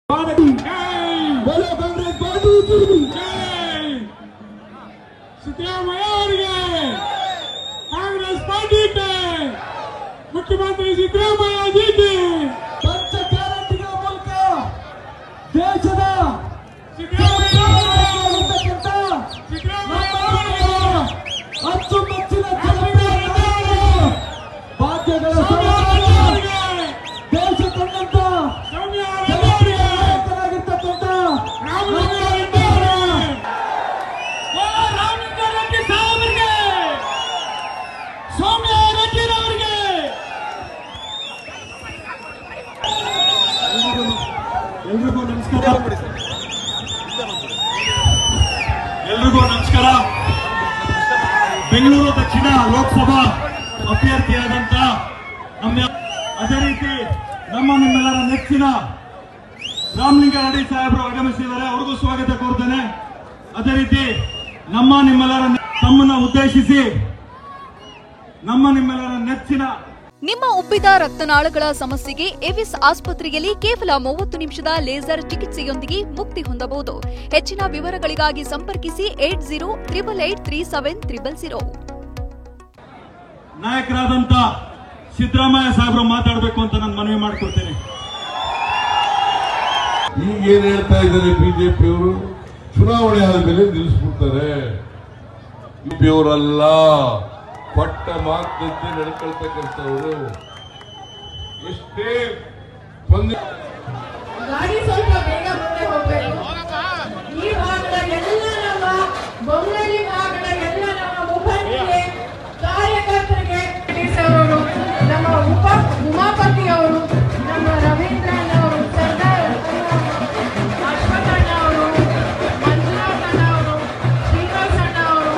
बोलो कांग्रेस पार्टी की जय। सिद्धरामಯ್ಯ ಅವರಿಗೆ कांग्रेस पार्टी के मुख्यमंत्री सिद्धरामಯ್ಯ जी की पंच ग्यारंटिಗಳ ಮೂಲಕ ದೇಶದ ಅಚ್ಚುಮೆಚ್ಚಿನ ಭಾಗ್ಯಗಳ ದೇಶ ಕಂಡಂತ ಎಲ್ರಿಗೂ ನಮಸ್ಕಾರ. ಬೆಂಗಳೂರು ದಕ್ಷಿಣ ಲೋಕಸಭಾ ಅಭ್ಯರ್ಥಿಯಾದಂತ ಅದೇ ರೀತಿ ನಿಮ್ಮೆಲ್ಲರ ನೆಚ್ಚಿನ ರಾಮಲಿಂಗಾರೆಡ್ಡಿ ಸಾಹೇಬರು ಆಗಮಿಸಿದ್ದಾರೆ. ಅವ್ರಿಗೂ ಸ್ವಾಗತ ಕೋರ್ತೇನೆ. ಅದೇ ರೀತಿ ನಿಮ್ಮೆಲ್ಲರ ತಮ್ಮನ್ನ ಉದ್ದೇಶಿಸಿ ನಿಮ್ಮೆಲ್ಲರ ನೆಚ್ಚಿನ ನಿಮ್ಮ ಉಬ್ಬಿದ ರಕ್ತನಾಳಗಳ ಸಮಸ್ಯೆಗೆ ಎವಿಸ್ ಆಸ್ಪತ್ರೆಯಲ್ಲಿ ಕೇವಲ 30 ನಿಮಿಷದ ಲೇಸರ್ ಚಿಕಿತ್ಸೆಯೊಂದಿಗೆ ಮುಕ್ತಿ ಹೊಂದಬಹುದು. ಹೆಚ್ಚಿನ ವಿವರಗಳಿಗಾಗಿ ಸಂಪರ್ಕಿಸಿ 8088837000. ನಾಯಕರಾದಂತ ಸಿದ್ದರಾಮಯ್ಯ ಸಾಹೇಬರು ಮಾತಾಡಬೇಕು ಅಂತ ನಾನು ಮನವಿ ಮಾಡಿಕೊಡ್ತೇನೆ. ಈಗೇನ್ ಹೇಳ್ತಾ ಇದ್ದಾರೆ ಬಿಜೆಪಿಯವರು, ಚುನಾವಣೆ ಆದ್ಮೇಲೆ ನಿಲ್ಲಿಸ್ಬಿಡ್ತಾರೆ. ಬಿಜೆಪಿಯವರಲ್ಲ, ಪಟ್ಟ ಮಾತಂತೆ ನಡ್ಕೊಳ್ತಕ್ಕಂಥವರು. ಎಷ್ಟೇ ಗಾಡಿ ಸ್ವಲ್ಪ ಬೇಗ ಮುಂದೆ ಹೋಗ್ಬೇಕು. ಈ ಭಾಗದ ಎಲ್ಲ ನಮ್ಮ ಬೊಮ್ಮನಹಳ್ಳಿ ಭಾಗದ ಎಲ್ಲ ನಮ್ಮ ಮುಖಂಡರಿಗೆ, ಕಾರ್ಯಕರ್ತರಿಗೆ, ಅವರು ನಮ್ಮ ಉಮಾಪತಿ ಅವರು, ನಮ್ಮ ರವೀಂದ್ರಣ್ಣ ಅವರು, ಸರ್ದಾರ್ ಅಶ್ವಥಣ್ಣ ಅವರು, ಮಂಜುನಾಥ್ ಅಣ್ಣ ಅವರು, ಶ್ರೀನಿವಾಸ ಅಣ್ಣ ಅವರು,